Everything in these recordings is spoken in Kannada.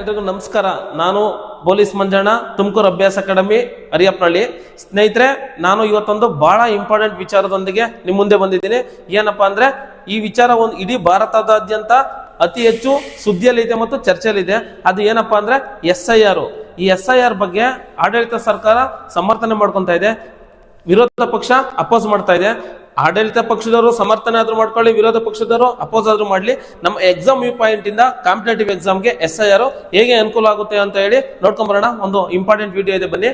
ಎಲ್ರಿಗೂ ನಮಸ್ಕಾರ. ನಾನು ಪೊಲೀಸ್ ಮಂಜಣ್ಣ, ತುಮಕೂರು ಅಭ್ಯಾಸ ಅಕಾಡೆಮಿ, ಹರಿಯಪ್ಪನಹಳ್ಳಿ. ಸ್ನೇಹಿತರೆ, ನಾನು ಇವತ್ತೊಂದು ಬಹಳ ಇಂಪಾರ್ಟೆಂಟ್ ವಿಚಾರದೊಂದಿಗೆ ನಿಮ್ಮ ಮುಂದೆ ಬಂದಿದ್ದೀನಿ. ಏನಪ್ಪಾ ಅಂದ್ರೆ, ಈ ವಿಚಾರ ಒಂದು ಇಡೀ ಭಾರತದಾದ್ಯಂತ ಅತಿ ಹೆಚ್ಚು ಸುದ್ದಿಯಲ್ಲಿದೆ ಮತ್ತು ಚರ್ಚೆಯಲ್ಲಿದೆ. ಅದು ಏನಪ್ಪಾ ಅಂದ್ರೆ SIR. ಈ SIR ಬಗ್ಗೆ ಆಡಳಿತ ಸರ್ಕಾರ ಸಮರ್ಥನೆ ಮಾಡ್ಕೊಂತ ಇದೆ, ವಿರೋಧ ಪಕ್ಷ ಅಪೋಸ್ ಮಾಡ್ತಾ ಇದೆ. ಆಡಳಿತ ಪಕ್ಷದವರು ಸಮರ್ಥನೆ ಆದ್ರೂ ಮಾಡ್ಕೊಳ್ಳಿ, ವಿರೋಧ ಪಕ್ಷದವರು ಅಪೋಸ್ ಆದ್ರೂ ಮಾಡ್ಲಿ, ನಮ್ಮ ಎಕ್ಸಾಮ್ ವ್ಯೂ ಪಾಯಿಂಟ್ ಇಂದ ಕಾಂಪಿಟೇಟಿವ್ ಎಕ್ಸಾಮ್ಗೆ SIR ಹೇಗೆ ಅನುಕೂಲ ಆಗುತ್ತೆ ಅಂತ ಹೇಳಿ ನೋಡ್ಕೊಂಬರೋಣ. ಒಂದು ಇಂಪಾರ್ಟೆಂಟ್ ವಿಡಿಯೋ ಇದೆ, ಬನ್ನಿ.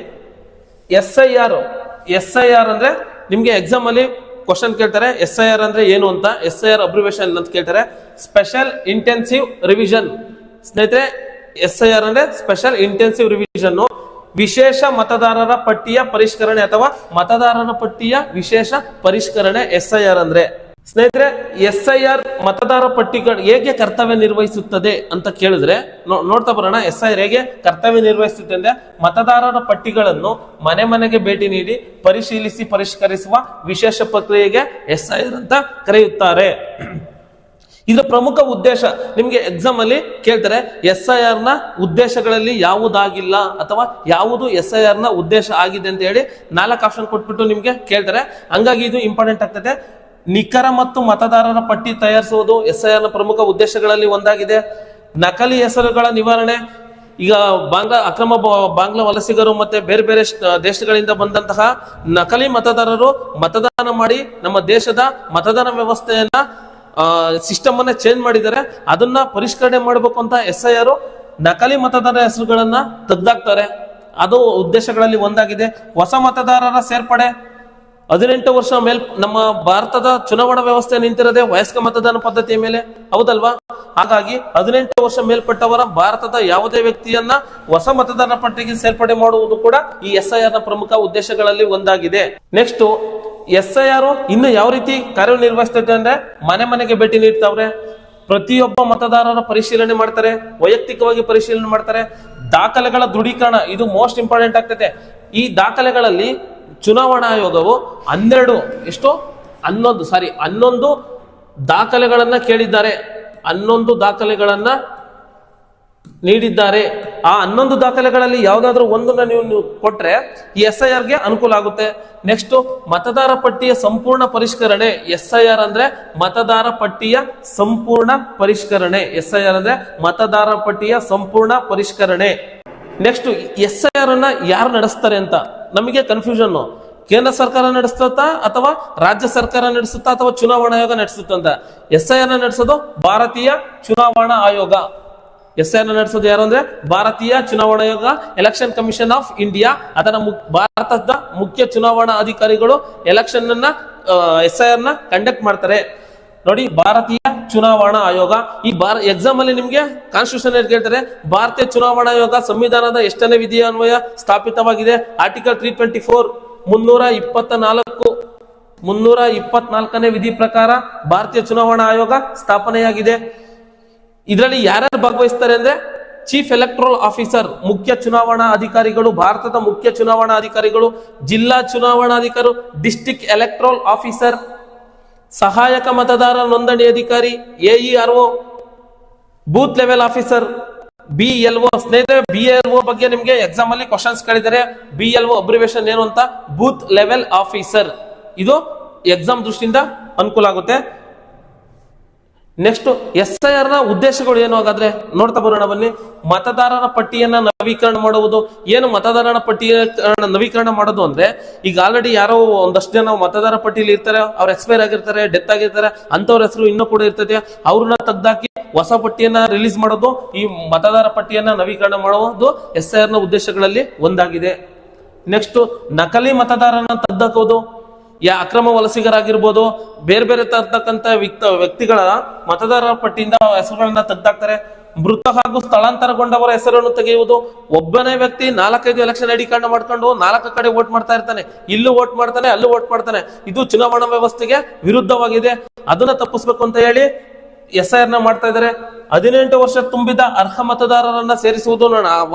SIR ಅಂದ್ರೆ ನಿಮ್ಗೆ ಎಕ್ಸಾಮ್ ಅಲ್ಲಿ ಕ್ವಶನ್ ಕೇಳ್ತಾರೆ, SIR ಅಂದ್ರೆ ಏನು ಅಂತ. SIR ಅಬ್ರಿವೇಷನ್ ಅಂತ ಕೇಳ್ತಾರೆ, ಸ್ಪೆಷಲ್ ಇಂಟೆನ್ಸಿವ್ ರಿವಿಷನ್. ಸ್ನೇಹಿತರೆ, SIR ಅಂದ್ರೆ ಸ್ಪೆಷಲ್ ಇಂಟೆನ್ಸಿವ್ ರಿವಿಷನ್, ವಿಶೇಷ ಮತದಾರರ ಪಟ್ಟಿಯ ಪರಿಷ್ಕರಣೆ ಅಥವಾ ಮತದಾರರ ಪಟ್ಟಿಯ ವಿಶೇಷ ಪರಿಷ್ಕರಣೆ SIR ಅಂದ್ರೆ. ಸ್ನೇಹಿತರೆ, SIR ಮತದಾರ ಪಟ್ಟಿಗಳು ಹೇಗೆ ಕರ್ತವ್ಯ ನಿರ್ವಹಿಸುತ್ತದೆ ಅಂತ ಕೇಳಿದ್ರೆ ನೋಡ್ತಾ ಬರೋಣ. SIR ಹೇಗೆ ಕರ್ತವ್ಯ ನಿರ್ವಹಿಸುತ್ತೆ ಅಂದ್ರೆ, ಮತದಾರರ ಪಟ್ಟಿಗಳನ್ನು ಮನೆ ಮನೆಗೆ ಭೇಟಿ ನೀಡಿ ಪರಿಶೀಲಿಸಿ ಪರಿಷ್ಕರಿಸುವ ವಿಶೇಷ ಪ್ರಕ್ರಿಯೆಗೆ SIR ಅಂತ ಕರೆಯುತ್ತಾರೆ. ಇದರ ಪ್ರಮುಖ ಉದ್ದೇಶ ನಿಮ್ಗೆ ಎಕ್ಸಾಮ್ ಅಲ್ಲಿ ಕೇಳ್ತಾರೆ, SIR ನ ಉದ್ದೇಶಗಳಲ್ಲಿ ಯಾವುದಾಗಿಲ್ಲ ಅಥವಾ ಯಾವುದು SIR ನ ಉದ್ದೇಶ ಆಗಿದೆ ಅಂತ ಹೇಳಿ 4 ಆಪ್ಷನ್ ಕೊಟ್ಬಿಟ್ಟು ನಿಮ್ಗೆ ಕೇಳ್ತಾರೆ. ಹಂಗಾಗಿ ಇದು ಇಂಪಾರ್ಟೆಂಟ್ ಆಗ್ತದೆ. ನಿಖರ ಮತ್ತು ಮತದಾರರ ಪಟ್ಟಿ ತಯಾರಿಸುವುದು SIR ನ ಪ್ರಮುಖ ಉದ್ದೇಶಗಳಲ್ಲಿ ಒಂದಾಗಿದೆ. ನಕಲಿ ಹೆಸರುಗಳ ನಿವಾರಣೆ. ಈಗ ಅಕ್ರಮ ಬಾಂಗ್ಲಾ ವಲಸಿಗರು ಮತ್ತೆ ಬೇರೆ ಬೇರೆ ದೇಶಗಳಿಂದ ಬಂದಂತಹ ನಕಲಿ ಮತದಾರರು ಮತದಾನ ಮಾಡಿ ನಮ್ಮ ದೇಶದ ಮತದಾನ ವ್ಯವಸ್ಥೆಯನ್ನ ಸಿಸ್ಟಮ್ ಅನ್ನ ಚೇಂಜ್ ಮಾಡಿದ್ದಾರೆ. ಅದನ್ನ ಪರಿಷ್ಕರಣೆ ಮಾಡಬೇಕು ಅಂತ SIR ನಕಲಿ ಮತದಾರರ ಹೆಸರುಗಳನ್ನ ತೆಗೆದಾಕ್ತಾರೆ. ಅದು ಉದ್ದೇಶಗಳಲ್ಲಿ ಒಂದಾಗಿದೆ. ಹೊಸ ಮತದಾರರ ಸೇರ್ಪಡೆ. 18 ವರ್ಷ ನಮ್ಮ ಭಾರತದ ಚುನಾವಣಾ ವ್ಯವಸ್ಥೆ ನಿಂತಿರದೆ ವಯಸ್ಕ ಮತದಾನ ಪದ್ಧತಿಯ ಮೇಲೆ, ಹೌದಲ್ವಾ? ಹಾಗಾಗಿ 18 ವರ್ಷ ಮೇಲ್ಪಟ್ಟವರ ಭಾರತದ ಯಾವುದೇ ವ್ಯಕ್ತಿಯನ್ನ ಹೊಸ ಮತದಾರರ ಪಟ್ಟಿಗೆ ಸೇರ್ಪಡೆ ಮಾಡುವುದು ಕೂಡ ಈ SIR ನ ಪ್ರಮುಖ ಉದ್ದೇಶಗಳಲ್ಲಿ ಒಂದಾಗಿದೆ. ನೆಕ್ಸ್ಟ್, SIR ಇನ್ನು ಯಾವ ರೀತಿ ಕಾರ್ಯನಿರ್ವಹಿಸ್ತದೆ ಅಂದ್ರೆ, ಮನೆ ಮನೆಗೆ ಭೇಟಿ ನೀಡ್ತಾವ್ರೆ, ಪ್ರತಿಯೊಬ್ಬ ಮತದಾರರ ಪರಿಶೀಲನೆ ಮಾಡ್ತಾರೆ, ವೈಯಕ್ತಿಕವಾಗಿ ಪರಿಶೀಲನೆ ಮಾಡ್ತಾರೆ. ದಾಖಲೆಗಳ ದೃಢೀಕರಣ, ಇದು ಮೋಸ್ಟ್ ಇಂಪಾರ್ಟೆಂಟ್ ಆಗ್ತದೆ. ಈ ದಾಖಲೆಗಳಲ್ಲಿ ಚುನಾವಣಾ ಆಯೋಗವು 11 ದಾಖಲೆಗಳನ್ನ ಕೇಳಿದ್ದಾರೆ, 11 ದಾಖಲೆಗಳನ್ನ ನೀಡಿದ್ದಾರೆ. ಆ 11 ದಾಖಲೆಗಳಲ್ಲಿ ಯಾವ್ದಾದ್ರು ಒಂದನ್ನ ನೀವು ಕೊಟ್ರೆ ಈ SIR ಗೆ ಅನುಕೂಲ ಆಗುತ್ತೆ. ನೆಕ್ಸ್ಟ್, ಮತದಾರ ಪಟ್ಟಿಯ ಸಂಪೂರ್ಣ ಪರಿಷ್ಕರಣೆ. SIR ಅಂದ್ರೆ ಮತದಾರ ಪಟ್ಟಿಯ ಸಂಪೂರ್ಣ ಪರಿಷ್ಕರಣೆ. SIR ಅಂದ್ರೆ ಮತದಾರ ಪಟ್ಟಿಯ ಸಂಪೂರ್ಣ ಪರಿಷ್ಕರಣೆ. ನೆಕ್ಸ್ಟ್, SIR ಅನ್ನ ಯಾರು ನಡೆಸ್ತಾರೆ ಅಂತ ನಮಗೆ ಕನ್ಫ್ಯೂಷನ್. ಕೇಂದ್ರ ಸರ್ಕಾರ ನಡೆಸುತ್ತಾ ಅಥವಾ ರಾಜ್ಯ ಸರ್ಕಾರ ನಡೆಸುತ್ತಾ ಅಥವಾ ಚುನಾವಣಾ ಆಯೋಗ ನಡೆಸುತ್ತಂತ. SIR ನಡೆಸೋದು ಭಾರತೀಯ ಚುನಾವಣಾ ಆಯೋಗ. SIR ನಡೆಸೋದು ಯಾರು ಅಂದ್ರೆ ಭಾರತೀಯ ಚುನಾವಣಾ ಆಯೋಗ, ಎಲೆಕ್ಷನ್ ಕಮಿಷನ್ ಆಫ್ ಇಂಡಿಯಾ. ಅದರ ಭಾರತದ ಮುಖ್ಯ ಚುನಾವಣಾ ಅಧಿಕಾರಿಗಳು ಎಲೆಕ್ಷನ್ ಅನ್ನ SIR ನ ಕಂಡಕ್ಟ್ ಮಾಡ್ತಾರೆ. ನೋಡಿ, ಭಾರತೀಯ ಚುನಾವಣಾ ಆಯೋಗ. ಈ ಎಕ್ಸಾಮ್ ಅಲ್ಲಿ ನಿಮ್ಗೆ ಕಾನ್ಸ್ಟಿಟ್ಯೂಷನ್ ಕೇಳ್ತಾರೆ, ಭಾರತೀಯ ಚುನಾವಣಾ ಆಯೋಗ ಸಂವಿಧಾನದ ಎಷ್ಟನೇ ವಿಧಿಯ ಅನ್ವಯ ಸ್ಥಾಪಿತವಾಗಿದೆ? ಆರ್ಟಿಕಲ್ 324 324ನೇ ವಿಧಿ ಪ್ರಕಾರ ಭಾರತೀಯ ಚುನಾವಣಾ ಆಯೋಗ ಸ್ಥಾಪನೆಯಾಗಿದೆ. ಇದರಲ್ಲಿ ಯಾರ್ಯಾರು ಭಾಗವಹಿಸ್ತಾರೆ ಅಂದ್ರೆ, ಚೀಫ್ ಎಲೆಕ್ಟ್ರಲ್ ಆಫೀಸರ್, ಮುಖ್ಯ ಚುನಾವಣಾ ಅಧಿಕಾರಿಗಳು, ಭಾರತದ ಮುಖ್ಯ ಚುನಾವಣಾ ಅಧಿಕಾರಿಗಳು, ಜಿಲ್ಲಾ ಚುನಾವಣಾಧಿಕಾರಿ, ಡಿಸ್ಟ್ರಿಕ್ಟ್ ಎಲೆಕ್ಟ್ರಲ್ ಆಫೀಸರ್, ಸಹಾಯಕ ಮತದಾರ ನೋಂದಣಿ ಅಧಿಕಾರಿ AERO, booth level officer BLO. ಸ್ನೇಹಿತರೆ, BLO ಬಗ್ಗೆ ನಿಮ್ಗೆ ಎಕ್ಸಾಮ್ ಅಲ್ಲಿ ಕ್ವಶನ್ಸ್ ಕೇಳಿದರೆ, BLO ಅಬ್ರಿವೇಷನ್ ಏನು ಅಂತ, ಬೂತ್ ಲೆವೆಲ್ ಆಫೀಸರ್. ಇದು ಎಕ್ಸಾಮ್ ದೃಷ್ಟಿಯಿಂದ ಅನುಕೂಲ ಆಗುತ್ತೆ. ನೆಕ್ಸ್ಟ್, SIR ನ ಉದ್ದೇಶಗಳು ಏನು ಹಾಗಾದ್ರೆ ನೋಡ್ತಾ ಬರೋಣ, ಬನ್ನಿ. ಮತದಾರರ ಪಟ್ಟಿಯನ್ನ ನವೀಕರಣ ಮಾಡುವುದು. ಏನು ಮತದಾರರ ಪಟ್ಟಿಯ ನವೀಕರಣ ಮಾಡೋದು ಅಂದ್ರೆ, ಈಗ ಆಲ್ರೆಡಿ ಯಾರೋ ಒಂದಷ್ಟು ಜನ ಮತದಾರ ಪಟ್ಟಿಯಲ್ಲಿ ಇರ್ತಾರೆ, ಅವ್ರು ಎಕ್ಸ್ಪೈರ್ ಆಗಿರ್ತಾರೆ, ಡೆತ್ ಆಗಿರ್ತಾರೆ, ಅಂತವ್ರ ಹೆಸರು ಇನ್ನೂ ಕೂಡ ಇರ್ತದೆ. ಅವ್ರನ್ನ ತೆಗ್ದಾಕಿ ಹೊಸ ಪಟ್ಟಿಯನ್ನ ರಿಲೀಸ್ ಮಾಡೋದು, ಈ ಮತದಾರ ಪಟ್ಟಿಯನ್ನ ನವೀಕರಣ ಮಾಡುವುದು SIR ನ ಉದ್ದೇಶಗಳಲ್ಲಿ ಒಂದಾಗಿದೆ. ನೆಕ್ಸ್ಟ್, ನಕಲಿ ಮತದಾರನ ತೆಗ್ದಾಕೋದು. ಅಕ್ರಮ ವಲಸಿಗರಾಗಿರ್ಬೋದು, ಬೇರೆ ಬೇರೆ ತರ್ತಕ್ಕಂಥ ವ್ಯಕ್ತಿಗಳ ಮತದಾರರ ಪಟ್ಟಿಯಿಂದ ಹೆಸರುಗಳನ್ನ ತೆಗ್ದಾಕ್ತಾರೆ. ಮೃತ ಹಾಗೂ ಸ್ಥಳಾಂತರಗೊಂಡವರ ಹೆಸರನ್ನು ತೆಗೆಯುವುದು. ಒಬ್ಬನೇ ವ್ಯಕ್ತಿ 4-5 ಎಲೆಕ್ಷನ್ ಐಡಿ ಕಾರ್ಡ್ ಮಾಡ್ಕೊಂಡು 4 ಕಡೆ ವೋಟ್ ಮಾಡ್ತಾ ಇರ್ತಾನೆ, ಇಲ್ಲೂ ವೋಟ್ ಮಾಡ್ತಾನೆ, ಅಲ್ಲೂ ವೋಟ್ ಮಾಡ್ತಾನೆ. ಇದು ಚುನಾವಣಾ ವ್ಯವಸ್ಥೆಗೆ ವಿರುದ್ಧವಾಗಿದೆ. ಅದನ್ನ ತಪ್ಪಿಸ್ಬೇಕು ಅಂತ ಹೇಳಿ SIR ನ ಮಾಡ್ತಾ ಇದ್ದಾರೆ. 18 ವರ್ಷ ತುಂಬಿದ ಅರ್ಹ ಮತದಾರರನ್ನ ಸೇರಿಸುವುದು. ನಾನು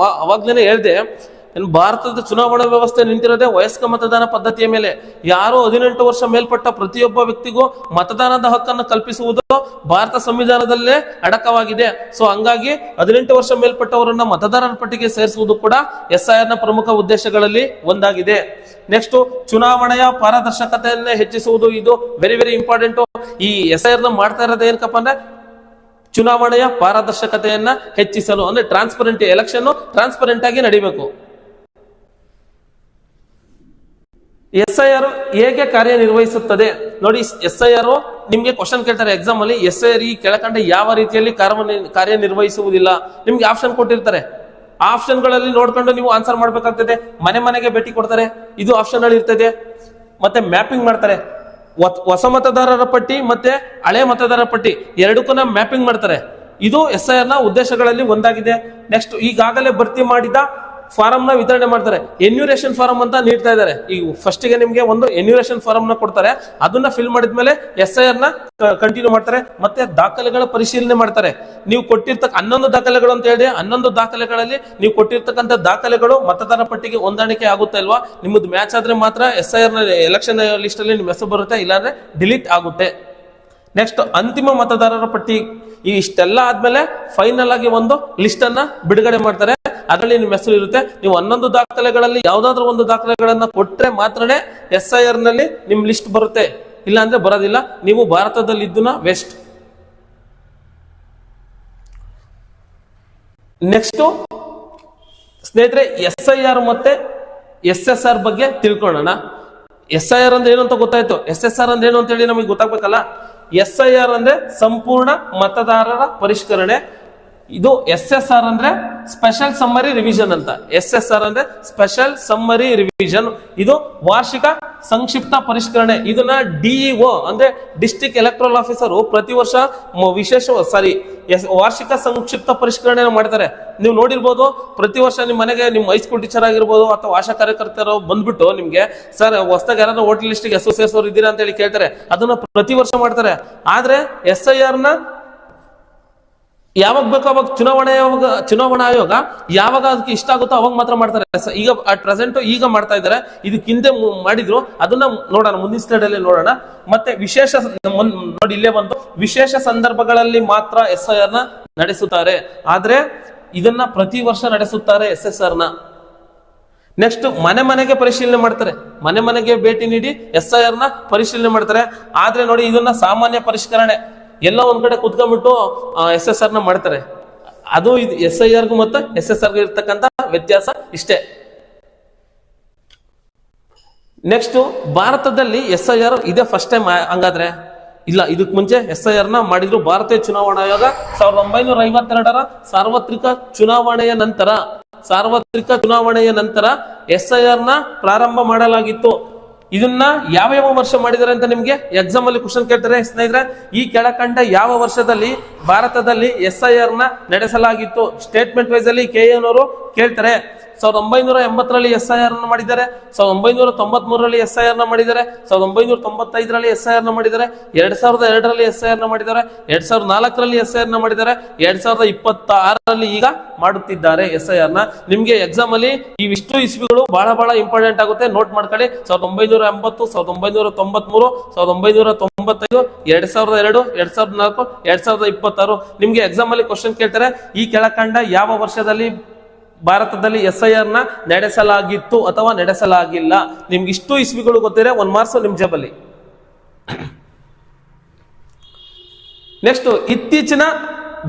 ಅವಾಗ್ಲೇನೆ ಹೇಳ್ದೆ, ಭಾರತದ ಚುನಾವಣಾ ವ್ಯವಸ್ಥೆ ನಿಂತಿರೋದೇ ವಯಸ್ಕ ಮತದಾನ ಪದ್ಧತಿಯ ಮೇಲೆ. ಯಾರು 18 ವರ್ಷ ಮೇಲ್ಪಟ್ಟ ಪ್ರತಿಯೊಬ್ಬ ವ್ಯಕ್ತಿಗೂ ಮತದಾನದ ಹಕ್ಕನ್ನು ಕಲ್ಪಿಸುವುದು ಭಾರತ ಸಂವಿಧಾನದಲ್ಲೇ ಅಡಕವಾಗಿದೆ. ಸೊ ಹಂಗಾಗಿ 18 ವರ್ಷ ಮೇಲ್ಪಟ್ಟವರನ್ನ ಮತದಾರರ ಪಟ್ಟಿಗೆ ಸೇರಿಸುವುದು ಕೂಡ SIR ನ ಪ್ರಮುಖ ಉದ್ದೇಶಗಳಲ್ಲಿ ಒಂದಾಗಿದೆ. ನೆಕ್ಸ್ಟ್, ಚುನಾವಣೆಯ ಪಾರದರ್ಶಕತೆಯನ್ನೇ ಹೆಚ್ಚಿಸುವುದು. ಇದು ವೆರಿ ವೆರಿ ಇಂಪಾರ್ಟೆಂಟ್. ಈ SIR ನ ಮಾಡ್ತಾ ಇರೋದು ಏನಕ್ಕಪ್ಪ ಅಂದ್ರೆ ಚುನಾವಣೆಯ ಪಾರದರ್ಶಕತೆಯನ್ನ ಹೆಚ್ಚಿಸಲು, ಅಂದ್ರೆ ಟ್ರಾನ್ಸ್ಪರೆಂಟ್, ಎಲೆಕ್ಷನ್ ಟ್ರಾನ್ಸ್ಪರೆಂಟ್ ಆಗಿ ನಡಿಬೇಕು. SIR ಹೇಗೆ ಕಾರ್ಯನಿರ್ವಹಿಸುತ್ತದೆ ನೋಡಿ. SIR ನಿಮ್ಗೆ ಕ್ವಶನ್ ಕೇಳ್ತಾರೆ ಎಕ್ಸಾಮ್ ಅಲ್ಲಿ, SIR ಈ ಕೆಳಕಂಡ ಯಾವ ರೀತಿಯಲ್ಲಿ ಕಾರ್ಯನಿರ್ವಹಿಸುವುದಿಲ್ಲ. ನಿಮ್ಗೆ ಆಪ್ಷನ್ ಕೊಟ್ಟಿರ್ತಾರೆ. ಆ ಆಪ್ಷನ್ ಗಳಲ್ಲಿ ನೋಡ್ಕೊಂಡು ನೀವು ಆನ್ಸರ್ ಮಾಡ್ಬೇಕಾಗ್ತದೆ. ಮನೆ ಮನೆಗೆ ಭೇಟಿ ಕೊಡ್ತಾರೆ, ಇದು ಆಪ್ಷನ್ ಅಲ್ಲಿ ಇರ್ತದೆ. ಮತ್ತೆ ಮ್ಯಾಪಿಂಗ್ ಮಾಡ್ತಾರೆ, ಹೊಸ ಮತದಾರರ ಪಟ್ಟಿ ಮತ್ತೆ ಹಳೆ ಮತದಾರರ ಪಟ್ಟಿ ಎರಡಕ್ಕೂ ಮ್ಯಾಪಿಂಗ್ ಮಾಡ್ತಾರೆ. ಇದು SIR ನ ಉದ್ದೇಶಗಳಲ್ಲಿ ಒಂದಾಗಿದೆ. ನೆಕ್ಸ್ಟ್, ಈಗಾಗಲೇ ಭರ್ತಿ ಮಾಡಿದ ಫಾರಂ ನ ವಿತರಣೆ ಮಾಡ್ತಾರೆ. ಎನ್ಯೂರೇಷನ್ ಫಾರಂ ಅಂತ ನೀಡ್ತಾ ಇದ್ದಾರೆ. ಈಗ ಫಸ್ಟ್ ಗೆ ನಿಮ್ಗೆ ಒಂದು ಎನ್ಯೂರೇಷನ್ ಫಾರಂ ನ ಕೊಡ್ತಾರೆ. ಅದನ್ನ ಫಿಲ್ ಮಾಡಿದ್ಮೇಲೆ SIR ನ ಕಂಟಿನ್ಯೂ ಮಾಡ್ತಾರೆ. ಮತ್ತೆ ದಾಖಲೆಗಳ ಪರಿಶೀಲನೆ ಮಾಡ್ತಾರೆ. ನೀವು ಕೊಟ್ಟಿರ್ತಕ್ಕ 11 ದಾಖಲೆಗಳು ಅಂತ ಹೇಳಿ, 11 ದಾಖಲೆಗಳಲ್ಲಿ ನೀವು ಕೊಟ್ಟಿರ್ತಕ್ಕಂಥ ದಾಖಲೆಗಳು ಮತದಾರ ಪಟ್ಟಿಗೆ ಹೊಂದಾಣಿಕೆ ಆಗುತ್ತಾ ಇಲ್ವಾ, ನಿಮ್ಮದು ಮ್ಯಾಚ್ ಆದ್ರೆ ಮಾತ್ರ SIR ನ ಎಲೆಕ್ಷನ್ ಲಿಸ್ಟ್ ಅಲ್ಲಿ ನಿಮ್ಮ ಹೆಸರು ಬರುತ್ತೆ, ಇಲ್ಲಾಂದ್ರೆ ಡಿಲೀಟ್ ಆಗುತ್ತೆ. ನೆಕ್ಸ್ಟ್, ಅಂತಿಮ ಮತದಾರರ ಪಟ್ಟಿ. ಇಷ್ಟೆಲ್ಲ ಆದ್ಮೇಲೆ ಫೈನಲ್ ಆಗಿ ಒಂದು ಲಿಸ್ಟ್ ಅನ್ನ ಬಿಡುಗಡೆ ಮಾಡ್ತಾರೆ. ಅದರಲ್ಲಿ ನಿಮ್ಮ ಹೆಸರು ಇರುತ್ತೆ. ನೀವು 11 ದಾಖಲೆಗಳಲ್ಲಿ ಯಾವ್ದಾದ್ರು ಒಂದು ದಾಖಲೆಗಳನ್ನ ಕೊಟ್ರೆ ಮಾತ್ರನೇ SIR ನಲ್ಲಿ ನಿಮ್ ಲಿಸ್ಟ್ ಬರುತ್ತೆ, ಇಲ್ಲ ಅಂದ್ರೆ ಬರೋದಿಲ್ಲ. ನೀವು ಭಾರತದಲ್ಲಿ ಇದ್ದುನ ವೆಸ್ಟ್. ನೆಕ್ಸ್ಟ್ ಸ್ನೇಹಿತರೆ, SIR ಮತ್ತೆ SSR ಬಗ್ಗೆ ತಿಳ್ಕೊಳ್ಳೋಣ. SIR ಅಂದ್ರೆ ಏನು ಅಂತ ಗೊತ್ತಾಯ್ತು, SSR ಅಂದ್ರೆ ಏನು ಅಂತ ಹೇಳಿ ನಮಗೆ ಗೊತ್ತಾಗ್ಬೇಕಲ್ಲ. SIR ಅಂದ್ರೆ ಸಂಪೂರ್ಣ ಮತದಾರರ ಪರಿಷ್ಕರಣೆ. ಇದು SSR ಅಂದ್ರೆ ಸ್ಪೆಷಲ್ ಸಮ್ಮರಿ ರಿವಿಷನ್ ಅಂತ. SSR ಅಂದ್ರೆ ಸ್ಪೆಷಲ್ ಸಮ್ಮರಿ ರಿವಿಷನ್. ಇದು ವಾರ್ಷಿಕ ಸಂಕ್ಷಿಪ್ತ ಪರಿಷ್ಕರಣೆ. ಇದನ್ನ DEO ಅಂದ್ರೆ ಡಿಸ್ಟ್ರಿಕ್ಟ್ ಎಲೆಕ್ಟ್ರಲ್ ಆಫೀಸರ್ ಪ್ರತಿ ವರ್ಷ ವಾರ್ಷಿಕ ಸಂಕ್ಷಿಪ್ತ ಪರಿಷ್ಕರಣೆ ಮಾಡ್ತಾರೆ. ನೀವು ನೋಡಿರ್ಬೋದು, ಪ್ರತಿ ವರ್ಷ ನಿಮ್ಮ ಮನೆಗೆ ನಿಮ್ಮ ಹೈಸ್ಕೂಲ್ ಟೀಚರ್ ಆಗಿರ್ಬೋದು ಅಥವಾ ಆಶಾ ಕಾರ್ಯಕರ್ತರು ಬಂದ್ಬಿಟ್ಟು ನಿಮ್ಗೆ, ಸರ್ ಹೊಸದಾಗಿ ಯಾರು ವೋಟರ್ ಲಿಸ್ಟ್ ಗೆ ಹೆಸರು ಸೇರಿಸೋರು ಇದ್ದೀರಾ ಅಂತ ಹೇಳಿ ಕೇಳ್ತಾರೆ. ಅದನ್ನ ಪ್ರತಿ ವರ್ಷ ಮಾಡ್ತಾರೆ. ಆದ್ರೆ SIR ನ ಯಾವಾಗ ಬೇಕೋ ಅವಾಗ ಚುನಾವಣಾ ಆಯೋಗ ಯಾವಾಗ ಅದಕ್ಕೆ ಇಷ್ಟ ಆಗುತ್ತೋ ಅವಾಗ ಮಾತ್ರ ಮಾಡ್ತಾರೆ. ಈಗ ಅಟ್ ಪ್ರೆಸೆಂಟ್ ಈಗ ಮಾಡ್ತಾ ಇದ್ದಾರೆ. ಇದಕ್ಕಿಂತ ಮಾಡಿದ್ರು, ಅದನ್ನ ನೋಡೋಣ, ಮುಂದಿನ ಸ್ಲೈಡ್ ಅಲ್ಲಿ ನೋಡೋಣ. ಮತ್ತೆ ವಿಶೇಷ ನೋಡಿ, ಇಲ್ಲೇ ಬಂತು, ವಿಶೇಷ ಸಂದರ್ಭಗಳಲ್ಲಿ ಮಾತ್ರ SIR ನ ನಡೆಸುತ್ತಾರೆ. ಆದ್ರೆ ಇದನ್ನ ಪ್ರತಿ ವರ್ಷ ನಡೆಸುತ್ತಾರೆ SSR ನ. ನೆಕ್ಸ್ಟ್, ಮನೆ ಮನೆಗೆ ಪರಿಶೀಲನೆ ಮಾಡ್ತಾರೆ. ಮನೆ ಮನೆಗೆ ಭೇಟಿ ನೀಡಿ SIR ನ ಪರಿಶೀಲನೆ ಮಾಡ್ತಾರೆ. ಆದ್ರೆ ನೋಡಿ, ಇದನ್ನ ಸಾಮಾನ್ಯ ಪರಿಷ್ಕರಣೆ ಎಲ್ಲ ಒಂದ್ ಕಡೆ ಕುತ್ಕೊಂಡ್ಬಿಟ್ಟು SSR ನ ಮಾಡ್ತಾರೆ. ಅದು ಇದು SIR ಗೂ ಮತ್ತೆ SSR ಗೂ ಇರ್ತಕ್ಕಂಥ ವ್ಯತ್ಯಾಸ ಇಷ್ಟೇ. ನೆಕ್ಸ್ಟ್, ಭಾರತದಲ್ಲಿ SIR ಇದೇ ಫಸ್ಟ್ ಟೈಮ್ ಹಂಗಾದ್ರೆ ಇಲ್ಲ, ಇದಕ್ ಮುಂಚೆ SIR ನ ಮಾಡಿದ್ರು ಭಾರತೀಯ ಚುನಾವಣಾ ಆಯೋಗ 1952ರ ಸಾರ್ವತ್ರಿಕ ಚುನಾವಣೆಯ ನಂತರ SIR ನ ಪ್ರಾರಂಭ ಮಾಡಲಾಗಿತ್ತು. ಇದನ್ನ ಯಾವ ವರ್ಷ ಮಾಡಿದ್ದಾರೆ ಅಂತ ನಿಮ್ಗೆ ಎಕ್ಸಾಮ್ ಅಲ್ಲಿ ಕ್ವಶನ್ ಕೇಳ್ತಾರೆ ಸ್ನೇಹಿತರೆ. ಈ ಕೆಳಕಂಡ ಯಾವ ವರ್ಷದಲ್ಲಿ ಭಾರತದಲ್ಲಿ SIR ನ ನಡೆಸಲಾಗಿತ್ತು? ಸ್ಟೇಟ್ಮೆಂಟ್ ವೈಸ್ ಅಲ್ಲಿ KN ಅವರು ಕೇಳ್ತಾರೆ. 1980ರಲ್ಲಿ SIR ನ ಮಾಡಿದ್ದಾರೆ, 1993ರಲ್ಲಿ SIR ನ ಮಾಡಿದ್ದಾರೆ, 1995ರಲ್ಲಿ SIR ನ ಮಾಡಿದ್ದಾರೆ, 2002ರಲ್ಲಿ SIR ನ ಮಾಡಿದ್ದಾರೆ, 2004ರಲ್ಲಿ SIR ನ ಮಾಡಿದ್ದಾರೆ, 2026ರಲ್ಲಿ ಈಗ ಮಾಡುತ್ತಿದ್ದಾರೆ SIR ನ. ನಿಮ್ಗೆ ಎಕ್ಸಾಮ್ ಅಲ್ಲಿ ಇವಿಷ್ಟು ಇಸ್ವಿಗಳು ಬಹಳ ಇಂಪಾರ್ಟೆಂಟ್ ಆಗುತ್ತೆ, ನೋಟ್ ಮಾಡ್ಕೊಳ್ಳಿ. 1980, 1993, 1995, 2002, 2004, 2026 ನಿಮ್ಗೆ ಎಕ್ಸಾಮ್ ಅಲ್ಲಿ ಕ್ವಶನ್ ಕೇಳ್ತಾರೆ. ಈ ಕೆಳಕಂಡ ಯಾವ ವರ್ಷದಲ್ಲಿ ಭಾರತದಲ್ಲಿ SIR ನ ನಡೆಸಲಾಗಿತ್ತು ಅಥವಾ ನಡೆಸಲಾಗಿಲ್ಲ? ನಿಮ್ಗೆ ಇಷ್ಟು ಇಸ್ವಿಗಳು ಗೊತ್ತಿದೆ, 1 ಮಾರ್ಕ್ಸ್ ನಿಮ್ ಜೇಬಲ್ಲಿ. ನೆಕ್ಸ್ಟ್, ಇತ್ತೀಚಿನ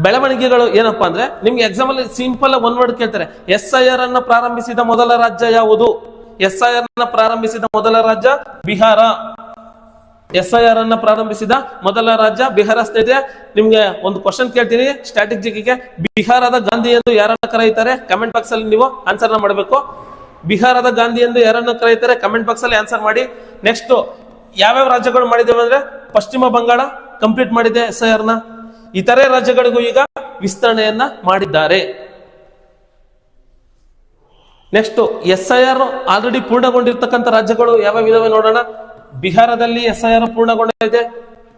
ಬೆಳವಣಿಗೆಗಳು ಏನಪ್ಪಾ ಅಂದ್ರೆ, ನಿಮ್ಗೆ ಎಕ್ಸಾಮ್ ಅಲ್ಲಿ ಸಿಂಪಲ್ 1 ವರ್ಡ್ ಕೇಳ್ತಾರೆ. SIR ಅನ್ನ ಪ್ರಾರಂಭಿಸಿದ ಮೊದಲ ರಾಜ್ಯ ಯಾವುದು? SIR ನ ಪ್ರಾರಂಭಿಸಿದ ಮೊದಲ ರಾಜ್ಯ ಬಿಹಾರ. SIR ಅನ್ನ ಪ್ರಾರಂಭಿಸಿದ ಮೊದಲ ರಾಜ್ಯ ಬಿಹಾರ. ಸ್ನೇಹಿತರೆ, ನಿಮ್ಗೆ ಒಂದು ಕ್ವಶನ್ ಕೇಳ್ತೀನಿ ಸ್ಟ್ರಾಟಜಿಗೆ. ಬಿಹಾರದ ಗಾಂಧಿ ಎಂದು ಯಾರನ್ನ ಕರೆಯುತ್ತಾರೆ? ಕಮೆಂಟ್ ಬಾಕ್ಸ್ ಅಲ್ಲಿ ನೀವು ಆನ್ಸರ್ ಮಾಡಬೇಕು. ಬಿಹಾರದ ಗಾಂಧಿ ಎಂದು ಯಾರನ್ನ ಕರೆಯುತ್ತಾರೆ? ಕಮೆಂಟ್ ಬಾಕ್ಸ್ ಅಲ್ಲಿ ಆನ್ಸರ್ ಮಾಡಿ. ನೆಕ್ಸ್ಟ್, ಯಾವ್ಯಾವ ರಾಜ್ಯಗಳು ಮಾಡಿದ್ದೇವೆ ಅಂದ್ರೆ, ಪಶ್ಚಿಮ ಬಂಗಾಳ ಕಂಪ್ಲೀಟ್ ಮಾಡಿದೆ SIR ನ. ಇತರೆ ರಾಜ್ಯಗಳಿಗೂ ಈಗ ವಿಸ್ತರಣೆಯನ್ನ ಮಾಡಿದ್ದಾರೆ. ನೆಕ್ಸ್ಟ್, SIR ಆಲ್ರೆಡಿ ಪೂರ್ಣಗೊಂಡಿರ್ತಕ್ಕಂಥ ರಾಜ್ಯಗಳು ಯಾವ್ಯಾವ ಇದಾವೆ ನೋಡೋಣ. ಬಿಹಾರದಲ್ಲಿ SIR ಪೂರ್ಣಗೊಂಡಿದೆ,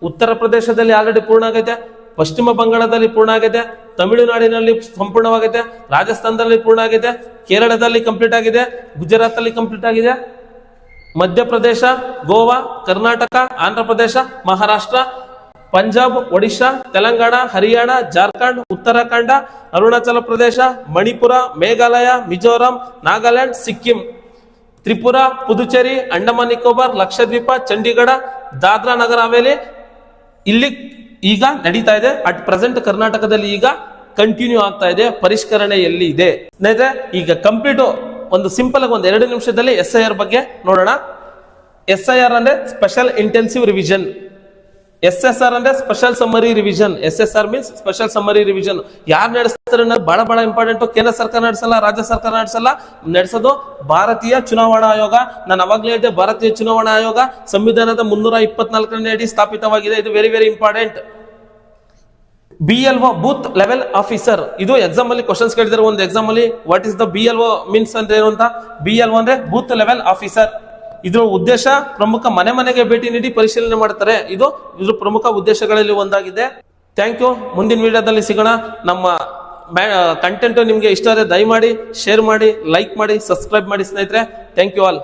ಉತ್ತರ ಪ್ರದೇಶದಲ್ಲಿ ಆಲ್ರೆಡಿ ಪೂರ್ಣ ಆಗೈತೆ, ಪಶ್ಚಿಮ ಬಂಗಾಳದಲ್ಲಿ ಪೂರ್ಣ ಆಗಿದೆ, ತಮಿಳುನಾಡಿನಲ್ಲಿ ಸಂಪೂರ್ಣವಾಗಿದೆ, ರಾಜಸ್ಥಾನದಲ್ಲಿ ಪೂರ್ಣ ಆಗಿದೆ, ಕೇರಳದಲ್ಲಿ ಕಂಪ್ಲೀಟ್ ಆಗಿದೆ, ಗುಜರಾತ್ ಅಲ್ಲಿ ಕಂಪ್ಲೀಟ್ ಆಗಿದೆ, ಮಧ್ಯಪ್ರದೇಶ, ಗೋವಾ, ಕರ್ನಾಟಕ, ಆಂಧ್ರ ಪ್ರದೇಶ, ಮಹಾರಾಷ್ಟ್ರ, ಪಂಜಾಬ್, ಒಡಿಶಾ, ತೆಲಂಗಾಣ, ಹರಿಯಾಣ, ಜಾರ್ಖಂಡ್, ಉತ್ತರಾಖಂಡ, ಅರುಣಾಚಲ ಪ್ರದೇಶ, ಮಣಿಪುರ, ಮೇಘಾಲಯ, ಮಿಜೋರಾಂ, ನಾಗಾಲ್ಯಾಂಡ್, ಸಿಕ್ಕಿಂ, ತ್ರಿಪುರ, ಪುದುಚೇರಿ, ಅಂಡಮಾನ್ ನಿಕೋಬಾರ್, ಲಕ್ಷದ್ವೀಪ, ಚಂಡೀಗಢ, ದಾದ್ರಾ ನಗರ ಹವೇಲಿ ಇಲ್ಲಿ ಈಗ ನಡೀತಾ ಇದೆ. ಅಟ್ ಪ್ರೆಸೆಂಟ್ ಕರ್ನಾಟಕದಲ್ಲಿ ಈಗ ಕಂಟಿನ್ಯೂ ಆಗ್ತಾ ಇದೆ, ಪರಿಷ್ಕರಣೆಯಲ್ಲಿ ಇದೆ. ಸ್ನೇಹಿತರೆ, ಈಗ ಕಂಪ್ಲೀಟ್ ಒಂದು ಸಿಂಪಲ್ ಆಗಿ ಒಂದು 2 ನಿಮಿಷದಲ್ಲಿ SIR ಬಗ್ಗೆ ನೋಡೋಣ. SIR ಅಂದ್ರೆ ಸ್ಪೆಷಲ್ ಇಂಟೆನ್ಸಿವ್ ರಿವಿಷನ್, SSR ಅಂದ್ರೆ special summary revision. SSR means special summary revision. ಯಾರು ನಡೆಸ್ತಾರೆ ಅನ್ನೋದು ಬಹಳ ಇಂಪಾರ್ಟೆಂಟ್. ಕೇಂದ್ರ ಸರ್ಕಾರ ನಡೆಸಲ್ಲ, ರಾಜ್ಯ ಸರ್ಕಾರ ನಡೆಸೋದು ಭಾರತೀಯ ಚುನಾವಣಾ ಆಯೋಗ. ನಾನು ಅವಾಗಲೇ ಹೇಳಿದೆ, ಭಾರತೀಯ ಚುನಾವಣಾ ಆಯೋಗ ಸಂವಿಧಾನದ 324ನೇ ಅಡಿ ಸ್ಥಾಪಿತವಾಗಿದೆ. ಇದು very important. BLO booth level officer, ಇದು ಎಕ್ಸಾಮ್ ಅಲ್ಲಿ ಕ್ವಶನ್ಸ್ ಕೇಳಿದಾರೆ. ಒಂದು ಎಕ್ಸಾಮ್ ಅಲ್ಲಿ what is the BLO means ಅಂದ್ರೆ ಏನು ಅಂತ. BLO ಅಂದ್ರೆ ಬೂತ್ ಲೆವೆಲ್ ಆಫೀಸರ್. ಇದ್ರ ಉದ್ದೇಶ ಪ್ರಮುಖ ಮನೆಗೆ ಭೇಟಿ ನೀಡಿ ಪರಿಶೀಲನೆ ಮಾಡ್ತಾರೆ. ಇದ್ರ ಪ್ರಮುಖ ಉದ್ದೇಶಗಳಲ್ಲಿ ಒಂದಾಗಿದೆ. Thank you. ಮುಂದಿನ ವಿಡಿಯೋದಲ್ಲಿ ಸಿಗೋಣ. ನಮ್ಮ ಕಂಟೆಂಟ್ ನಿಮ್ಗೆ ಇಷ್ಟ ಆದರೆ ದಯಮಾಡಿ ಶೇರ್ ಮಾಡಿ, ಲೈಕ್ ಮಾಡಿ, ಸಬ್ಸ್ಕ್ರೈಬ್ ಮಾಡಿ ಸ್ನೇಹಿತರೆ. Thank you all.